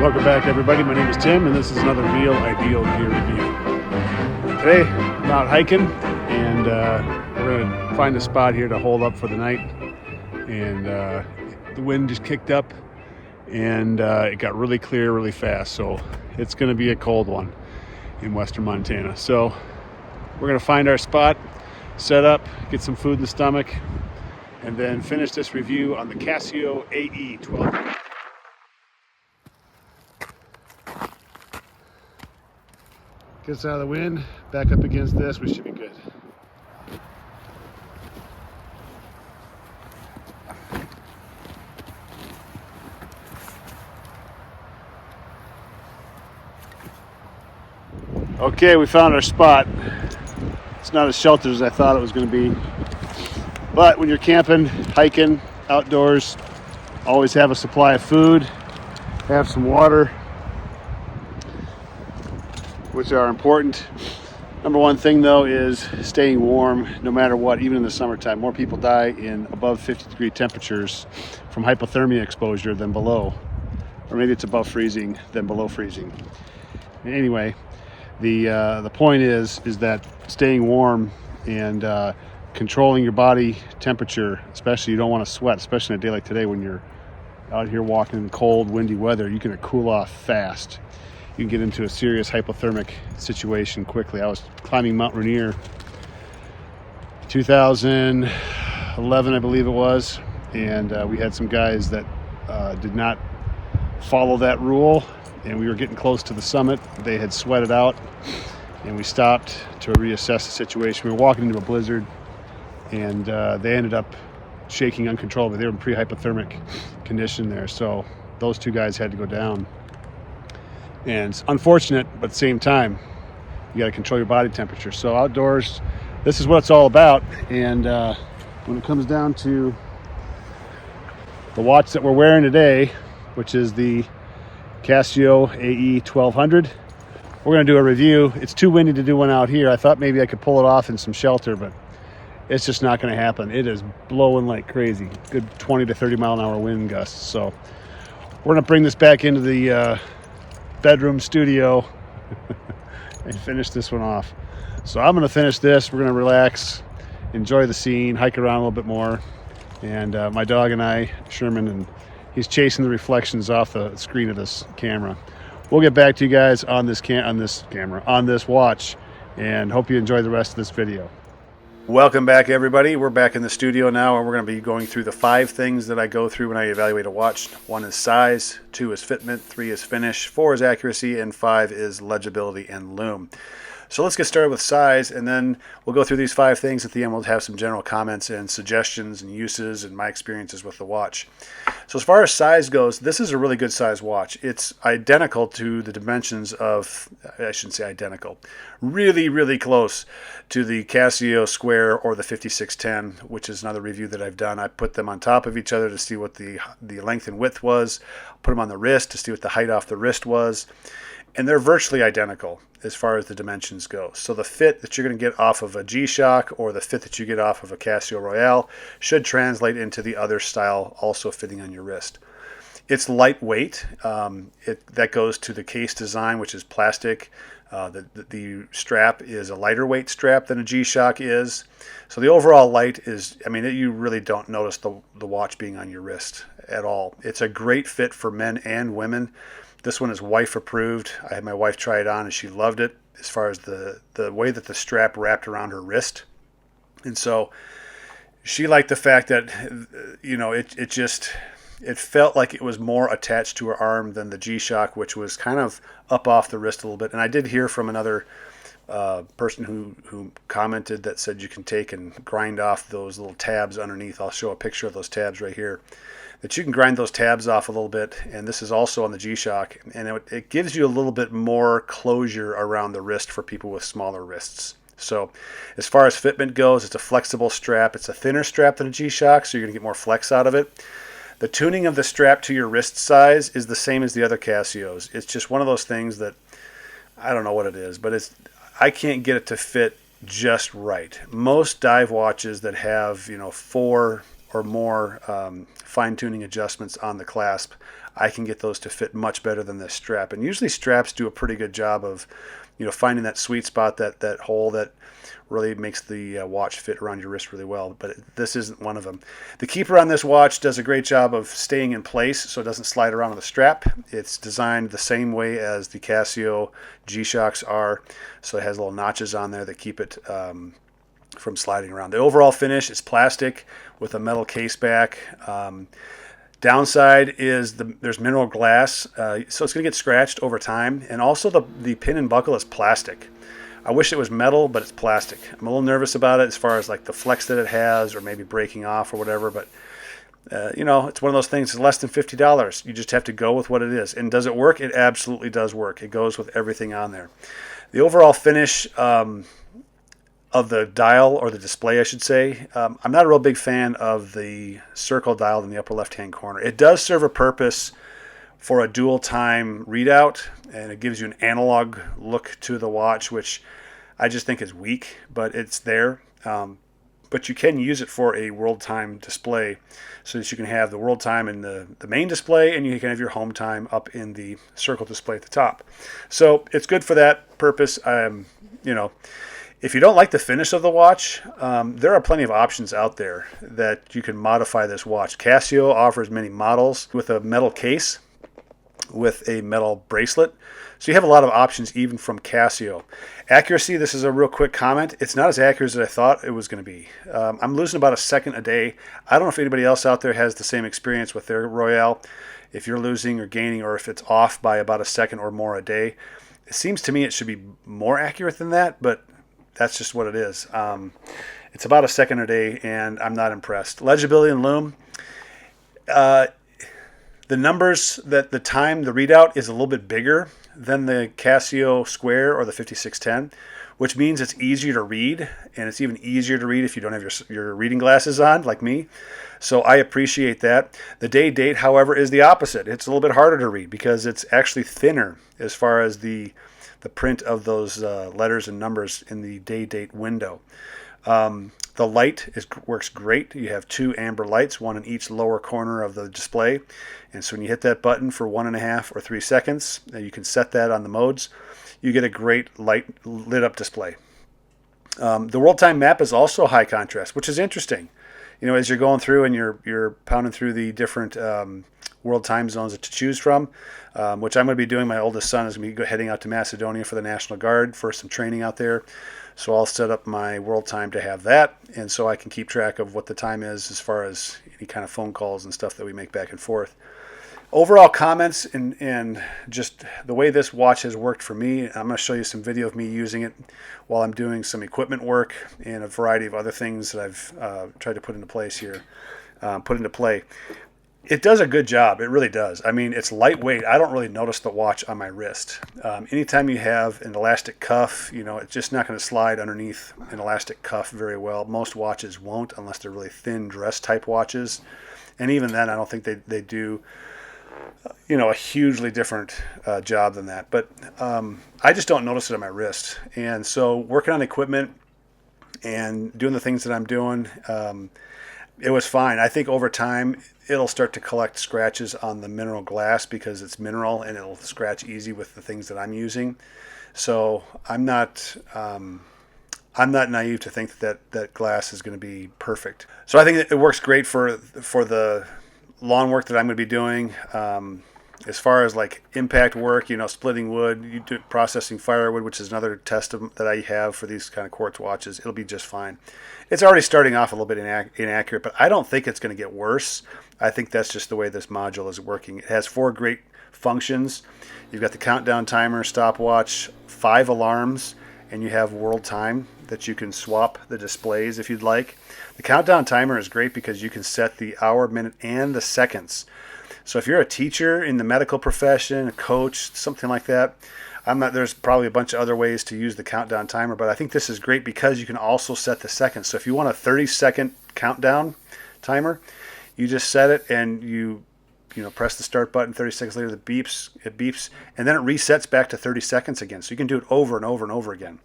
Welcome back, everybody. My name is Tim, and this is another Real Ideal Gear Review. Today, I'm out hiking, and we're going to find a spot here to hold up for the night. And the wind just kicked up, and it got really clear really fast. So it's going to be a cold one in western Montana. So we're going to find our spot, set up, get some food in the stomach, and then finish this review on the Casio AE1200. Gets out of the wind, back up against this, we should be good. Okay, we found our spot. It's not as sheltered as I thought it was going to be. But when you're camping, hiking, outdoors, always have a supply of food, have some water, which are important. Number one thing though is staying warm no matter what, even in the summertime. More people die in above 50-degree temperatures from hypothermia exposure than below. Or maybe it's above freezing than below freezing. Anyway, the point is that staying warm and controlling your body temperature, especially you don't want to sweat, especially in a day like today when you're out here walking in cold, windy weather, you can cool off fast. You can get into a serious hypothermic situation quickly. I was climbing Mount Rainier 2011, I believe it was, and we had some guys that did not follow that rule, and we were getting close to the summit. They had sweated out, and we stopped to reassess the situation. We were walking into a blizzard, and they ended up shaking uncontrollably. They were in pre-hypothermic condition there, so those two guys had to go down. And it's unfortunate, but at the same time, you got to control your body temperature. So outdoors, this is what it's all about. And when it comes down to the watch that we're wearing today, which is the Casio AE1200, we're going to do a review. It's too windy to do one out here. I thought maybe I could pull it off in some shelter, but it's just not going to happen. It is blowing like crazy. Good 20 to 30 mile an hour wind gusts. So we're going to bring this back into the bedroom studio and finish this one off. So I'm going to finish this. We're going to relax, enjoy the scene, hike around a little bit more. And my dog and I, Sherman, and he's chasing the reflections off the screen of this camera. We'll get back to you guys on this watch, and hope you enjoy the rest of this video. Welcome back, everybody. We're back in the studio now, and we're going to be going through the 5 things that I go through when I evaluate a watch. 1 is size, 2 is fitment, 3 is finish, 4 is accuracy, and 5 is legibility and lume. So let's get started with size, and then we'll go through these 5 things. At the end, we'll have some general comments and suggestions and uses and my experiences with the watch. So as far as size goes, this is a really good size watch. It's identical to the dimensions of, I shouldn't say identical, really, really close to the Casio Square or the 5610, which is another review that I've done. I put them on top of each other to see what the length and width was, put them on the wrist to see what the height off the wrist was, and they're virtually identical as far as the dimensions go. So the fit that you're going to get off of a G-Shock or the fit that you get off of a Casio Royale should translate into the other style also fitting on your wrist. It's lightweight. That goes to the case design, which is plastic. The strap is a lighter weight strap than a G-Shock is. So the overall light is, you really don't notice the watch being on your wrist at all. It's a great fit for men and women. This one is wife approved. I had my wife try it on and she loved it as far as the way that the strap wrapped around her wrist. And so she liked the fact that, it felt like it was more attached to her arm than the G-Shock, which was kind of up off the wrist a little bit. And I did hear from another person who commented that said you can take and grind off those little tabs underneath. I'll show a picture of those tabs right here. That you can grind those tabs off a little bit, and this is also on the G-Shock, and it gives you a little bit more closure around the wrist for people with smaller wrists. So as far as fitment goes, it's a flexible strap. It's a thinner strap than a G-Shock, so you're going to get more flex out of it. The tuning of the strap to your wrist size is the same as the other Casios. It's just one of those things that, I don't know what it is, but I can't get it to fit just right. Most dive watches that have, 4 or more fine-tuning adjustments on the clasp, I can get those to fit much better than this strap. And usually straps do a pretty good job of, finding that sweet spot, that hole that really makes the watch fit around your wrist really well. But this isn't one of them. The keeper on this watch does a great job of staying in place so it doesn't slide around on the strap. It's designed the same way as the Casio G-Shocks are, so it has little notches on there that keep it from sliding around. The overall finish is plastic with a metal case back. Downside is there's mineral glass, so it's going to get scratched over time. And also the pin and buckle is plastic. I wish it was metal, but it's plastic. I'm a little nervous about it as far as like the flex that it has, or maybe breaking off or whatever. But it's one of those things. It's less than $50. You just have to go with what it is. And does it work? It absolutely does work. It goes with everything on there. The overall finish of the dial, or the display I should say, I'm not a real big fan of the circle dial in the upper left hand corner. It does serve a purpose for a dual time readout, and it gives you an analog look to the watch, which I just think is weak, but it's there. But you can use it for a world time display, so that you can have the world time in the main display, and you can have your home time up in the circle display at the top. So it's good for that purpose. If you don't like the finish of the watch, there are plenty of options out there that you can modify this watch. Casio offers many models with a metal case, with a metal bracelet. So you have a lot of options even from Casio. Accuracy, this is a real quick comment. It's not as accurate as I thought it was going to be. I'm losing about a second a day. I don't know if anybody else out there has the same experience with their Royale. If you're losing or gaining, or if it's off by about a second or more a day. It seems to me it should be more accurate than that, but that's just what it is. It's about a second a day, and I'm not impressed. Legibility and lume. The numbers, the readout is a little bit bigger than the Casio Square or the 5610, which means it's easier to read, and it's even easier to read if you don't have your reading glasses on, like me. So I appreciate that. The day date, however, is the opposite. It's a little bit harder to read because it's actually thinner as far as the print of those letters and numbers in the day date window. The light works great. You have two amber lights, one in each lower corner of the display. And so when you hit that button for 1.5 or 3 seconds, you can set that on the modes. You get a great light lit up display. The world time map is also high contrast, which is interesting. As you're going through and you're pounding through the different world time zones to choose from, which I'm going to be doing. My oldest son is going to be heading out to Macedonia for the National Guard for some training out there. So I'll set up my world time to have that, and so I can keep track of what the time is as far as any kind of phone calls and stuff that we make back and forth. Overall comments and just the way this watch has worked for me, I'm going to show you some video of me using it while I'm doing some equipment work and a variety of other things that I've tried to put into place here, put into play. It does a good job. It really does. I mean, it's lightweight. I don't really notice the watch on my wrist. Anytime you have an elastic cuff, it's just not going to slide underneath an elastic cuff very well. Most watches won't unless they're really thin dress type watches. And even then, I don't think they do, a hugely different job than that. But I just don't notice it on my wrist. And so working on equipment and doing the things that I'm doing, it was fine. I think over time, it'll start to collect scratches on the mineral glass because it's mineral and it'll scratch easy with the things that I'm using. So I'm not naive to think that glass is going to be perfect. So I think it works great for the lawn work that I'm going to be doing. As far as like impact work, splitting wood, processing firewood, which is another test that I have for these kind of quartz watches, it'll be just fine. It's already starting off a little bit inaccurate, but I don't think it's going to get worse. I think that's just the way this module is working. It has 4 great functions. You've got the countdown timer, stopwatch, 5 alarms, and you have world time that you can swap the displays if you'd like. The countdown timer is great because you can set the hour, minute, and the seconds. So if you're a teacher in the medical profession, a coach, something like that, there's probably a bunch of other ways to use the countdown timer, but I think this is great because you can also set the seconds. So if you want a 30-second countdown timer, you just set it and you press the start button. 30 seconds later, it beeps, and then it resets back to 30 seconds again. So you can do it over and over and over again.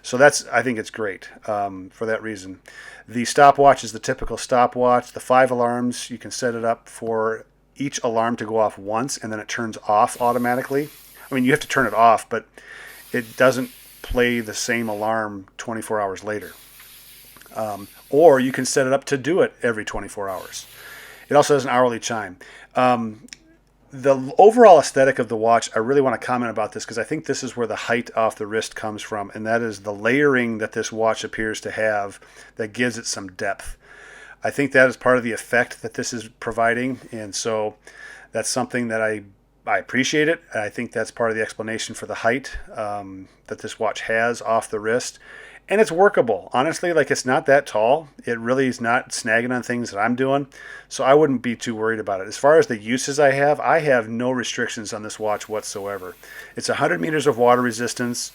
So I think it's great for that reason. The stopwatch is the typical stopwatch. The 5 alarms, you can set it up for each alarm to go off once, and then it turns off automatically. I mean, you have to turn it off, but it doesn't play the same alarm 24 hours later. Or you can set it up to do it every 24 hours. It also has an hourly chime. The overall aesthetic of the watch, I really want to comment about this because I think this is where the height off the wrist comes from, and that is the layering that this watch appears to have that gives it some depth. I think that is part of the effect that this is providing, and so that's something that I appreciate it. I think that's part of the explanation for the height that this watch has off the wrist. And it's workable. Honestly, like, it's not that tall. It really is not snagging on things that I'm doing. So I wouldn't be too worried about it. As far as the uses I have no restrictions on this watch whatsoever. It's 100 meters of water resistance.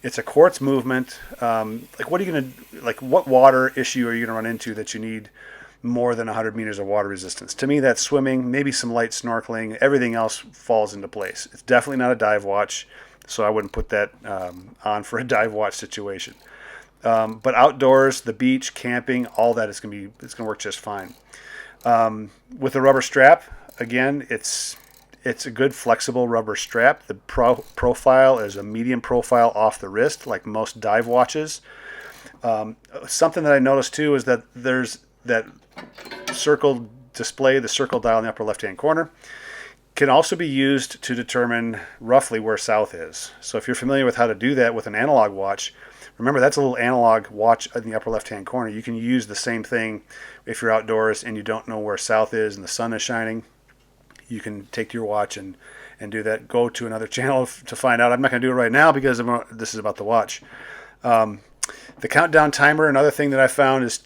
It's a quartz movement. Like, what are you going to, like, what water issue are you going to run into that you need more than 100 meters of water resistance? To me, that's swimming, maybe some light snorkeling. Everything else falls into place. It's definitely not a dive watch, so I wouldn't put that on for a dive watch situation. But outdoors, the beach, camping, all that it's going to work just fine. With the rubber strap, again, it's a good flexible rubber strap. The profile is a medium profile off the wrist, like most dive watches. Something that I noticed too is that there's that circle display, the circle dial in the upper left-hand corner, can also be used to determine roughly where south is. So if you're familiar with how to do that with an analog watch, remember that's a little analog watch in the upper left-hand corner. You can use the same thing if you're outdoors and you don't know where south is and the sun is shining. You can take your watch and do that. Go to another channel to find out. I'm not going to do it right now because this is about the watch. The countdown timer, another thing that I found is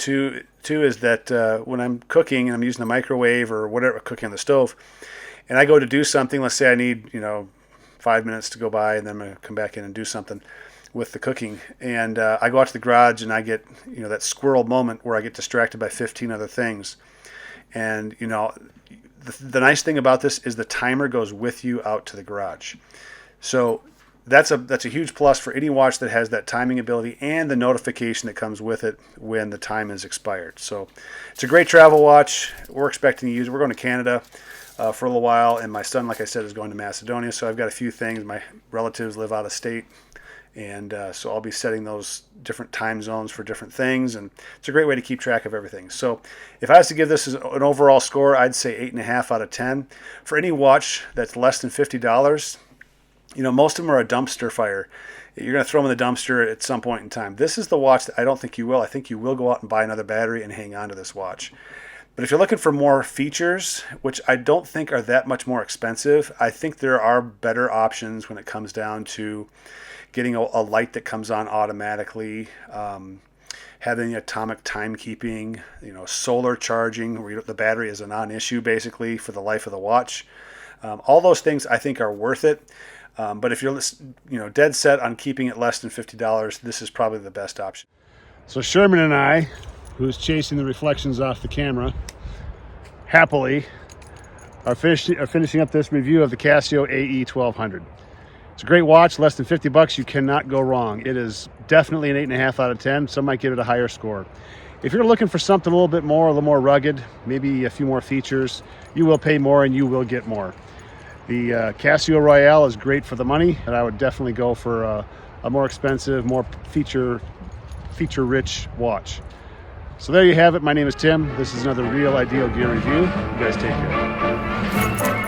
is that when I'm cooking and I'm using the microwave or whatever, cooking on the stove, and I go to do something, let's say I need 5 minutes to go by, and then I'm going to come back in and do something with the cooking, and I go out to the garage and I get that squirrel moment where I get distracted by 15 other things. And the nice thing about this is the timer goes with you out to the garage. So that's a huge plus for any watch that has that timing ability and the notification that comes with it when the time is expired. So it's a great travel watch. We're expecting to use it. We're going to Canada for a little while, and my son, like I said, is going to Macedonia. So I've got a few things. My relatives live out of state, and so I'll be setting those different time zones for different things, and it's a great way to keep track of everything. So if I was to give this an overall score, I'd say 8.5 out of 10. For any watch that's less than $50, most of them are a dumpster fire. You're going to throw them in the dumpster at some point in time. This is the watch that I don't think you will. I think you will go out and buy another battery and hang on to this watch. But if you're looking for more features, which I don't think are that much more expensive, I think there are better options when it comes down to getting a light that comes on automatically, having atomic timekeeping, solar charging, where the battery is a non-issue basically for the life of the watch. All those things I think are worth it. But if you're dead set on keeping it less than $50, this is probably the best option. So Sherman and I, who's chasing the reflections off the camera, happily are finishing up this review of the Casio AE1200. It's a great watch, less than $50. You cannot go wrong. It is definitely an 8.5 out of 10. Some might give it a higher score. If you're looking for something a little more rugged, maybe a few more features, you will pay more and you will get more. The Casio Royale is great for the money, and I would definitely go for a more expensive, more feature-rich watch. So there you have it. My name is Tim. This is another Real Ideal Gear review. You guys take care.